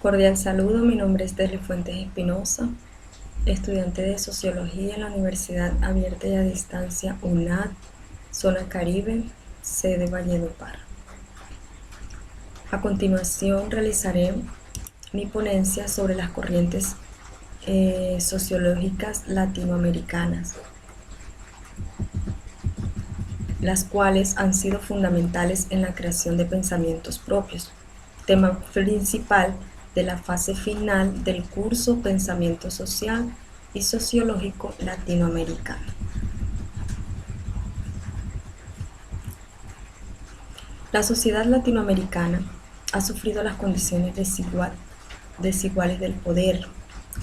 Cordial saludo, mi nombre es Derly Fuentes Espinosa, estudiante de Sociología en la Universidad Abierta y a Distancia UNAD, Zona Caribe, sede Valledupar. A continuación realizaré mi ponencia sobre las corrientes sociológicas latinoamericanas, las cuales han sido fundamentales en la creación de pensamientos propios, tema principal de la fase final del curso Pensamiento Social y Sociológico Latinoamericano. La sociedad latinoamericana ha sufrido las condiciones desiguales del poder,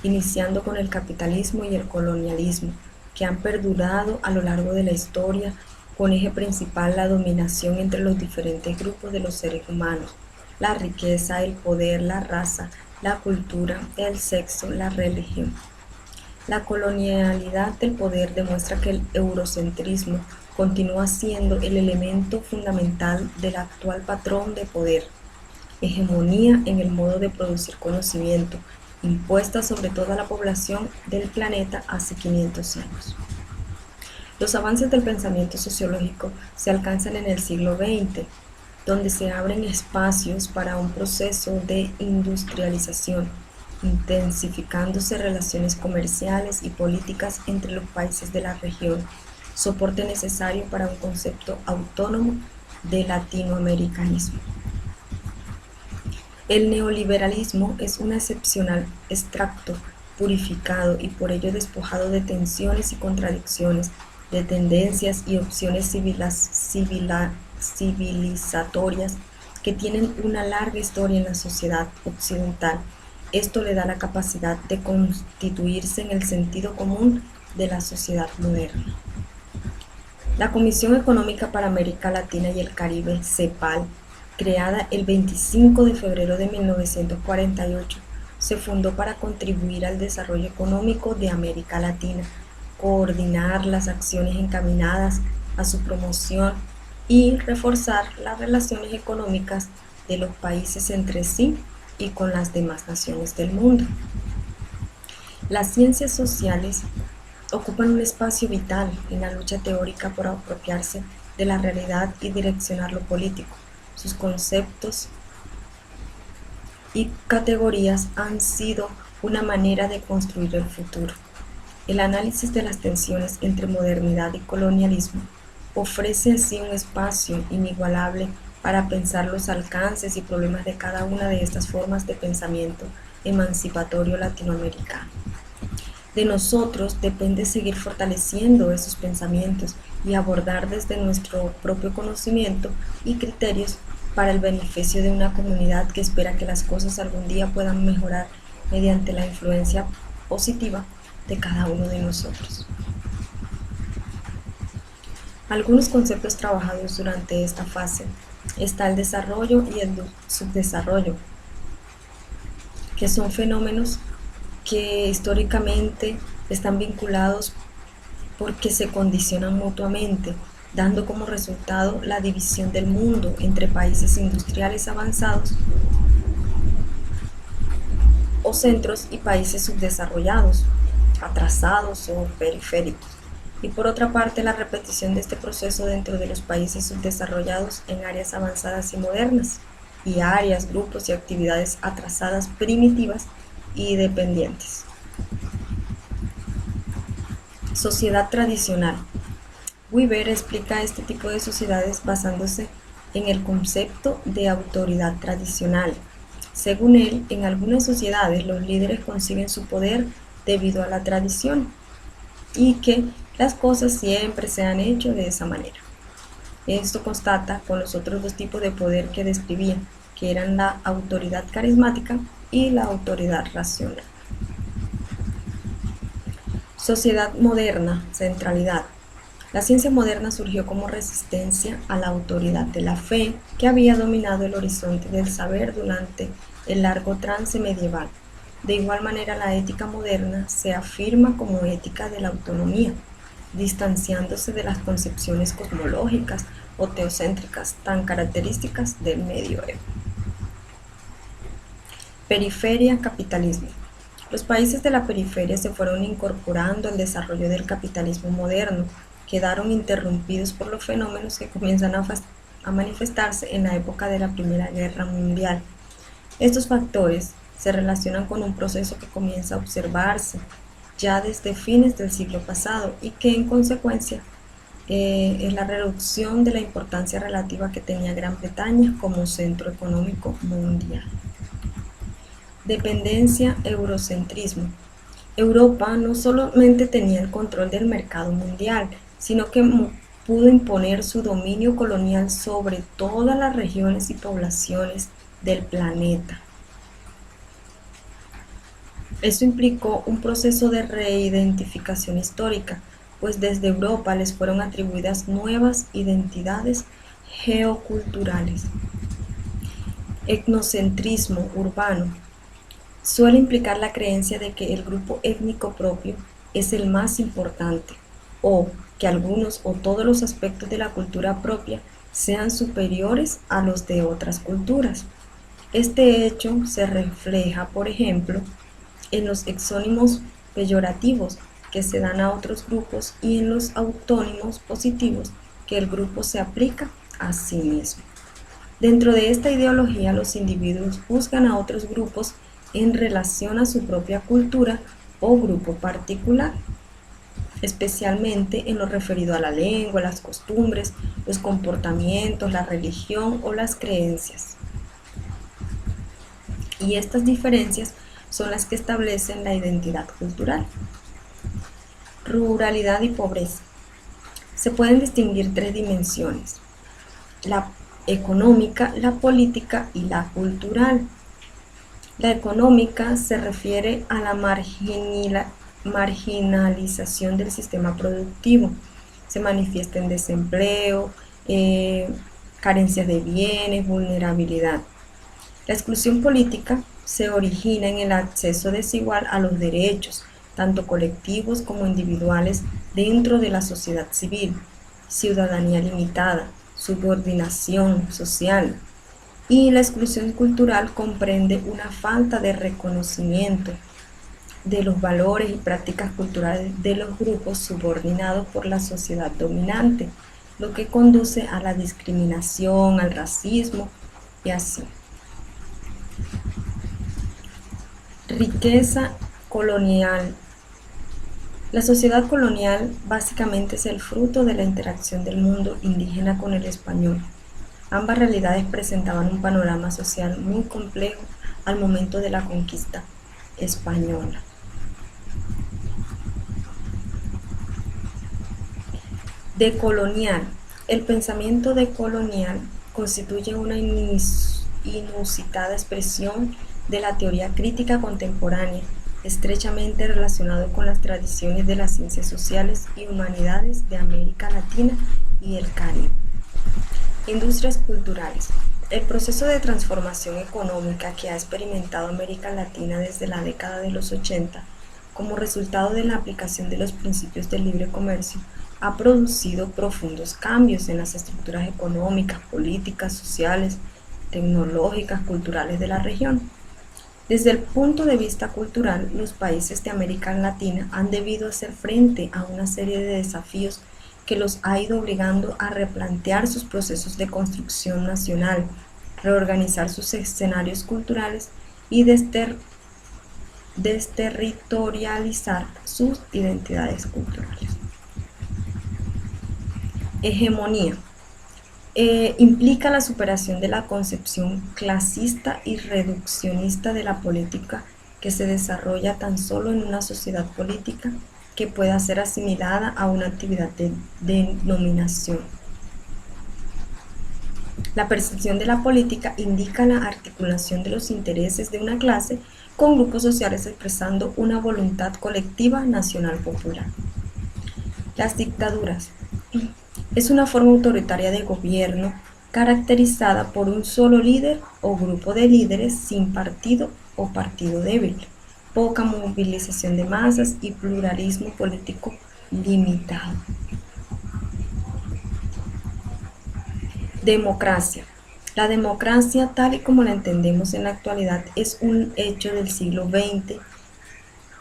iniciando con el capitalismo y el colonialismo, que han perdurado a lo largo de la historia, con eje principal la dominación entre los diferentes grupos de los seres humanos, la riqueza, el poder, la raza, la cultura, el sexo, la religión. La colonialidad del poder demuestra que el eurocentrismo continúa siendo el elemento fundamental del actual patrón de poder, hegemonía en el modo de producir conocimiento, impuesta sobre toda la población del planeta hace 500 años. Los avances del pensamiento sociológico se alcanzan en el siglo XX, donde se abren espacios para un proceso de industrialización, intensificándose relaciones comerciales y políticas entre los países de la región, soporte necesario para un concepto autónomo de latinoamericanismo. El neoliberalismo es un excepcional extracto purificado y por ello despojado de tensiones y contradicciones, de tendencias y opciones civilizatorias que tienen una larga historia en la sociedad occidental. Esto le da la capacidad de constituirse en el sentido común de la sociedad moderna. La Comisión Económica para América Latina y el Caribe, CEPAL, creada el 25 de febrero de 1948, se fundó para contribuir al desarrollo económico de América Latina, coordinar las acciones encaminadas a su promoción y reforzar las relaciones económicas de los países entre sí y con las demás naciones del mundo. Las ciencias sociales ocupan un espacio vital en la lucha teórica por apropiarse de la realidad y direccionar lo político. Sus conceptos y categorías han sido una manera de construir el futuro. El análisis de las tensiones entre modernidad y colonialismo ofrece así un espacio inigualable para pensar los alcances y problemas de cada una de estas formas de pensamiento emancipatorio latinoamericano. De nosotros depende seguir fortaleciendo esos pensamientos y abordar desde nuestro propio conocimiento y criterios para el beneficio de una comunidad que espera que las cosas algún día puedan mejorar mediante la influencia positiva de cada uno de nosotros. Algunos conceptos trabajados durante esta fase está el desarrollo y el subdesarrollo, que son fenómenos que históricamente están vinculados porque se condicionan mutuamente, dando como resultado la división del mundo entre países industriales avanzados o centros y países subdesarrollados, atrasados o periféricos. Y por otra parte, la repetición de este proceso dentro de los países subdesarrollados en áreas avanzadas y modernas, y áreas, grupos y actividades atrasadas, primitivas y dependientes. Sociedad tradicional. Weber explica este tipo de sociedades basándose en el concepto de autoridad tradicional. Según él, en algunas sociedades los líderes consiguen su poder debido a la tradición y que las cosas siempre se han hecho de esa manera. Esto constata con los otros dos tipos de poder que describía, que eran la autoridad carismática y la autoridad racional. Sociedad moderna, centralidad. La ciencia moderna surgió como resistencia a la autoridad de la fe que había dominado el horizonte del saber durante el largo trance medieval. De igual manera, la ética moderna se afirma como ética de la autonomía, distanciándose de las concepciones cosmológicas o teocéntricas tan características del medioevo. Periferia, capitalismo. Los países de la periferia se fueron incorporando al desarrollo del capitalismo moderno, quedaron interrumpidos por los fenómenos que comienzan a manifestarse en la época de la Primera Guerra Mundial. Estos factores se relacionan con un proceso que comienza a observarse ya desde fines del siglo pasado y que en consecuencia es la reducción de la importancia relativa que tenía Gran Bretaña como centro económico mundial. Dependencia, eurocentrismo. Europa no solamente tenía el control del mercado mundial, sino que pudo imponer su dominio colonial sobre todas las regiones y poblaciones del planeta. Esto implicó un proceso de reidentificación histórica, pues desde Europa les fueron atribuidas nuevas identidades geoculturales. Etnocentrismo urbano. Suele implicar la creencia de que el grupo étnico propio es el más importante, o que algunos o todos los aspectos de la cultura propia sean superiores a los de otras culturas. Este hecho se refleja, por ejemplo, en los exónimos peyorativos que se dan a otros grupos y en los autónimos positivos que el grupo se aplica a sí mismo. Dentro de esta ideología, los individuos juzgan a otros grupos en relación a su propia cultura o grupo particular, especialmente en lo referido a la lengua, las costumbres, los comportamientos, la religión o las creencias. Y estas diferencias son las que establecen la identidad cultural. Ruralidad y pobreza. Se pueden distinguir tres dimensiones: la económica, la política y la cultural. La económica se refiere a la marginalización del sistema productivo. Se manifiesta en desempleo, carencias de bienes, vulnerabilidad. La exclusión política se origina en el acceso desigual a los derechos, tanto colectivos como individuales, dentro de la sociedad civil, ciudadanía limitada, subordinación social. Y la exclusión cultural comprende una falta de reconocimiento de los valores y prácticas culturales de los grupos subordinados por la sociedad dominante, lo que conduce a la discriminación, al racismo y así. Riqueza colonial. La sociedad colonial básicamente es el fruto de la interacción del mundo indígena con el español. Ambas realidades presentaban un panorama social muy complejo al momento de la conquista española. Decolonial. El pensamiento decolonial constituye una inusitada expresión de la teoría crítica contemporánea, estrechamente relacionado con las tradiciones de las ciencias sociales y humanidades de América Latina y el Caribe. Industrias culturales. El proceso de transformación económica que ha experimentado América Latina desde la década de los 80, como resultado de la aplicación de los principios del libre comercio, ha producido profundos cambios en las estructuras económicas, políticas, sociales, tecnológicas, culturales de la región. Desde el punto de vista cultural, los países de América Latina han debido hacer frente a una serie de desafíos que los ha ido obligando a replantear sus procesos de construcción nacional, reorganizar sus escenarios culturales y desterritorializar sus identidades culturales. Hegemonía. Implica la superación de la concepción clasista y reduccionista de la política que se desarrolla tan solo en una sociedad política que pueda ser asimilada a una actividad de denominación. La percepción de la política indica la articulación de los intereses de una clase con grupos sociales expresando una voluntad colectiva nacional popular. Las dictaduras. Es una forma autoritaria de gobierno caracterizada por un solo líder o grupo de líderes sin partido o partido débil, poca movilización de masas y pluralismo político limitado. Democracia. La democracia, tal y como la entendemos en la actualidad, es un hecho del siglo XX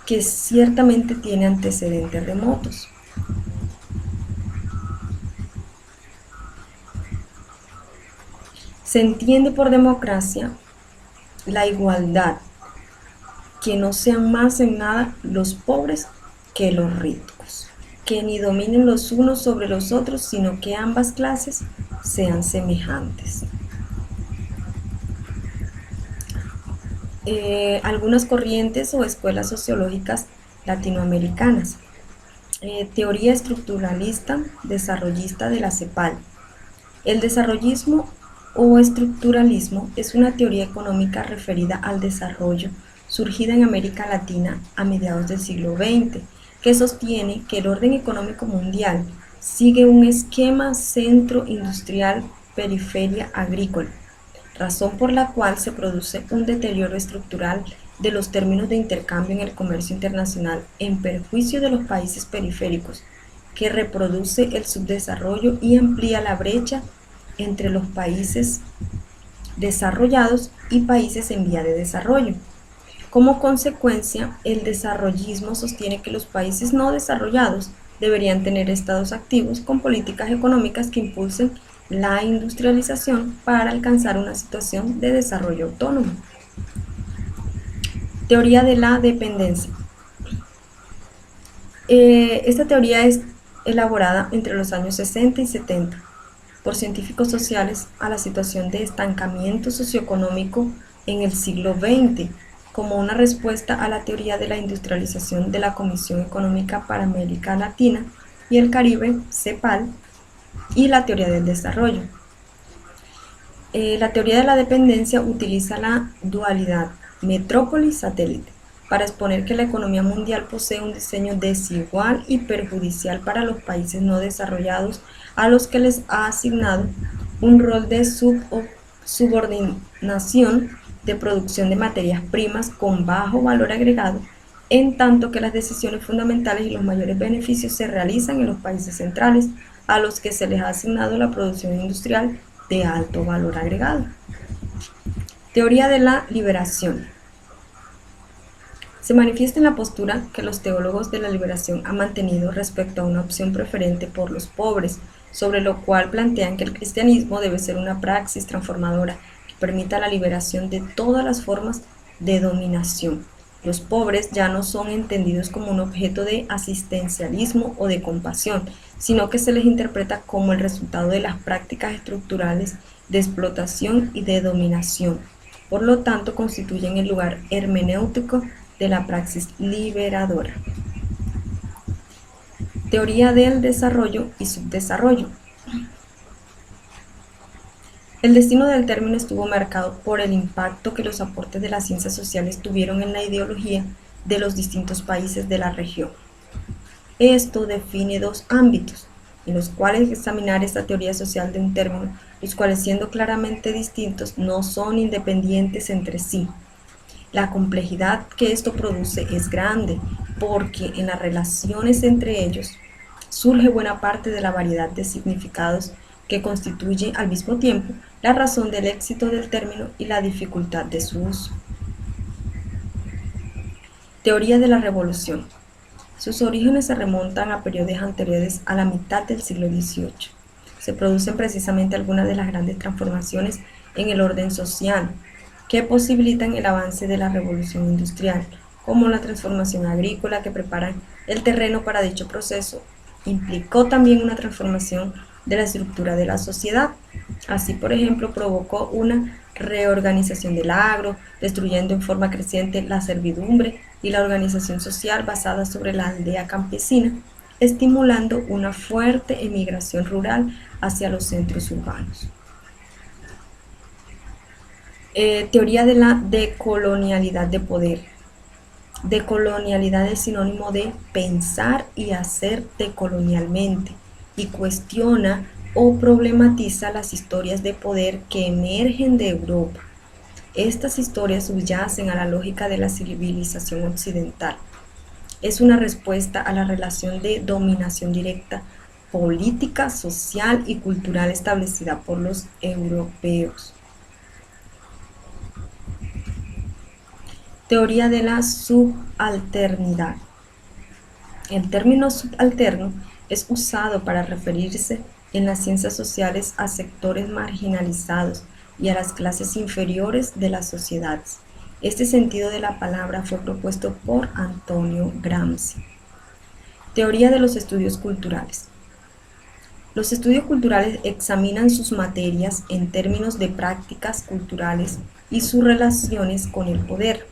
que ciertamente tiene antecedentes remotos. Se entiende por democracia la igualdad, que no sean más en nada los pobres que los ricos, que ni dominen los unos sobre los otros, sino que ambas clases sean semejantes. Algunas corrientes o escuelas sociológicas latinoamericanas. Teoría estructuralista desarrollista de la CEPAL. El desarrollismo o estructuralismo es una teoría económica referida al desarrollo surgida en América Latina a mediados del siglo XX, que sostiene que el orden económico mundial sigue un esquema centro industrial periferia agrícola, razón por la cual se produce un deterioro estructural de los términos de intercambio en el comercio internacional en perjuicio de los países periféricos, que reproduce el subdesarrollo y amplía la brecha entre los países desarrollados y países en vía de desarrollo. Como consecuencia, el desarrollismo sostiene que los países no desarrollados deberían tener estados activos con políticas económicas que impulsen la industrialización para alcanzar una situación de desarrollo autónomo. Teoría de la dependencia. Esta teoría es elaborada entre los años 60 y 70 por científicos sociales a la situación de estancamiento socioeconómico en el siglo XX, como una respuesta a la teoría de la industrialización de la Comisión Económica para América Latina y el Caribe, CEPAL, y la teoría del desarrollo. La teoría de la dependencia utiliza la dualidad metrópoli-satélite para exponer que la economía mundial posee un diseño desigual y perjudicial para los países no desarrollados, a los que les ha asignado un rol de subordinación de producción de materias primas con bajo valor agregado, en tanto que las decisiones fundamentales y los mayores beneficios se realizan en los países centrales, a los que se les ha asignado la producción industrial de alto valor agregado. Teoría de la liberación. Se manifiesta en la postura que los teólogos de la liberación han mantenido respecto a una opción preferente por los pobres, sobre lo cual plantean que el cristianismo debe ser una praxis transformadora que permita la liberación de todas las formas de dominación. Los pobres ya no son entendidos como un objeto de asistencialismo o de compasión, sino que se les interpreta como el resultado de las prácticas estructurales de explotación y de dominación. Por lo tanto, constituyen el lugar hermenéutico de la praxis liberadora. Teoría del desarrollo y subdesarrollo. El destino del término estuvo marcado por el impacto que los aportes de las ciencias sociales tuvieron en la ideología de los distintos países de la región. Esto define dos ámbitos en los cuales examinar esta teoría social de un término, los cuales, siendo claramente distintos, no son independientes entre sí. La complejidad que esto produce es grande, porque en las relaciones entre ellos surge buena parte de la variedad de significados que constituye al mismo tiempo la razón del éxito del término y la dificultad de su uso. Teoría de la revolución. Sus orígenes se remontan a periodos anteriores a la mitad del siglo XVIII. Se producen precisamente algunas de las grandes transformaciones en el orden social que posibilitan el avance de la revolución industrial, como la transformación agrícola que prepara el terreno para dicho proceso. Implicó también una transformación de la estructura de la sociedad. Así, por ejemplo, provocó una reorganización del agro, destruyendo en forma creciente la servidumbre y la organización social basada sobre la aldea campesina, estimulando una fuerte emigración rural hacia los centros urbanos. Teoría de la decolonialidad de poder. Decolonialidad es sinónimo de pensar y hacer decolonialmente, y cuestiona o problematiza las historias de poder que emergen de Europa. Estas historias subyacen a la lógica de la civilización occidental. Es una respuesta a la relación de dominación directa, política, social y cultural establecida por los europeos. Teoría de la subalternidad. El término subalterno es usado para referirse en las ciencias sociales a sectores marginalizados y a las clases inferiores de las sociedades. Este sentido de la palabra fue propuesto por Antonio Gramsci. Teoría de los estudios culturales. Los estudios culturales examinan sus materias en términos de prácticas culturales y sus relaciones con el poder.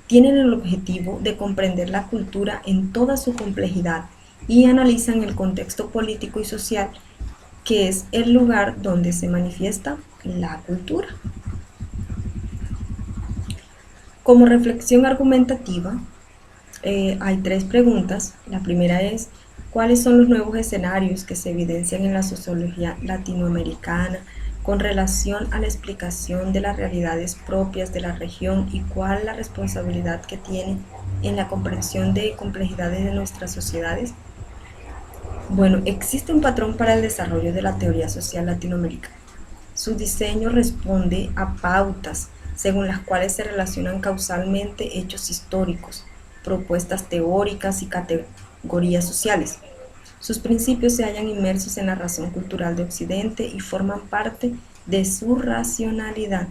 Tienen el objetivo de comprender la cultura en toda su complejidad y analizan el contexto político y social, que es el lugar donde se manifiesta la cultura. Como reflexión argumentativa, hay 3 preguntas. La primera es: ¿cuáles son los nuevos escenarios que se evidencian en la sociología latinoamericana con relación a la explicación de las realidades propias de la región y cuál la responsabilidad que tiene en la comprensión de complejidades de nuestras sociedades? Bueno, existe un patrón para el desarrollo de la teoría social latinoamericana. Su diseño responde a pautas según las cuales se relacionan causalmente hechos históricos, propuestas teóricas y categorías sociales. Sus principios se hallan inmersos en la razón cultural de Occidente y forman parte de su racionalidad,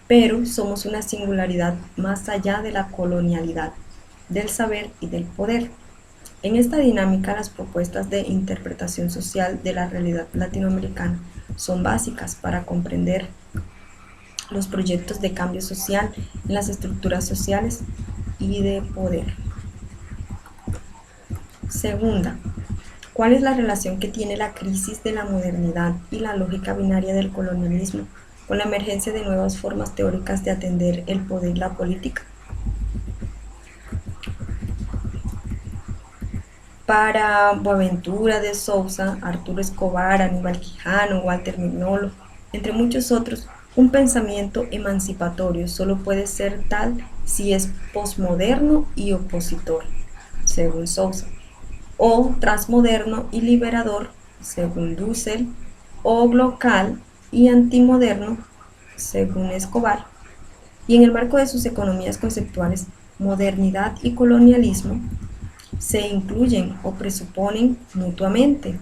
pero somos una singularidad más allá de la colonialidad, del saber y del poder. En esta dinámica, las propuestas de interpretación social de la realidad latinoamericana son básicas para comprender los proyectos de cambio social en las estructuras sociales y de poder. Segunda, ¿cuál es la relación que tiene la crisis de la modernidad y la lógica binaria del colonialismo con la emergencia de nuevas formas teóricas de atender el poder y la política? Para Boaventura de Sousa, Arturo Escobar, Aníbal Quijano, Walter Mignolo, entre muchos otros, un pensamiento emancipatorio solo puede ser tal si es posmoderno y opositor, según Sousa, o transmoderno y liberador, según Dussel, o local y antimoderno, según Escobar. Y en el marco de sus economías conceptuales, modernidad y colonialismo se incluyen o presuponen mutuamente.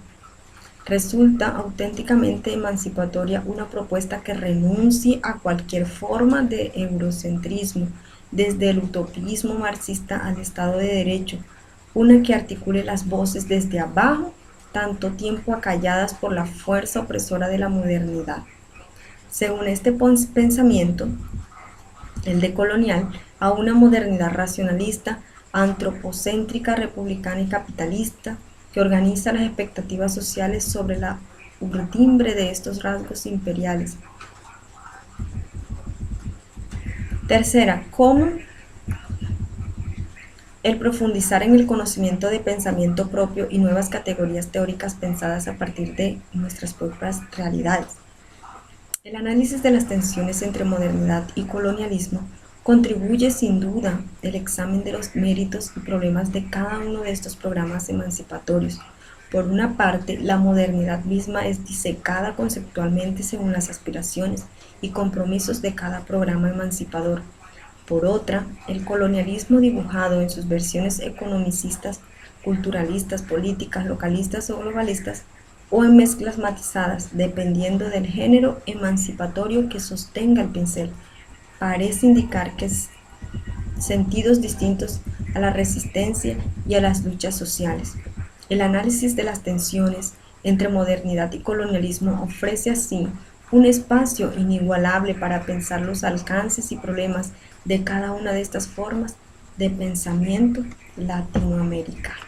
Resulta auténticamente emancipatoria una propuesta que renuncie a cualquier forma de eurocentrismo, desde el utopismo marxista al Estado de Derecho, una que articule las voces desde abajo, tanto tiempo acalladas por la fuerza opresora de la modernidad. Según este pensamiento, el decolonial, a una modernidad racionalista, antropocéntrica, republicana y capitalista, que organiza las expectativas sociales sobre la urdimbre de estos rasgos imperiales. Tercera, ¿cómo el profundizar en el conocimiento de pensamiento propio y nuevas categorías teóricas pensadas a partir de nuestras propias realidades? El análisis de las tensiones entre modernidad y colonialismo contribuye sin duda el examen de los méritos y problemas de cada uno de estos programas emancipatorios. Por una parte, la modernidad misma es disecada conceptualmente según las aspiraciones y compromisos de cada programa emancipador. Por otra, el colonialismo dibujado en sus versiones economicistas, culturalistas, políticas, localistas o globalistas, o en mezclas matizadas, dependiendo del género emancipatorio que sostenga el pincel, parece indicar que sentidos distintos a la resistencia y a las luchas sociales. El análisis de las tensiones entre modernidad y colonialismo ofrece así un espacio inigualable para pensar los alcances y problemas de cada una de estas formas de pensamiento latinoamericano.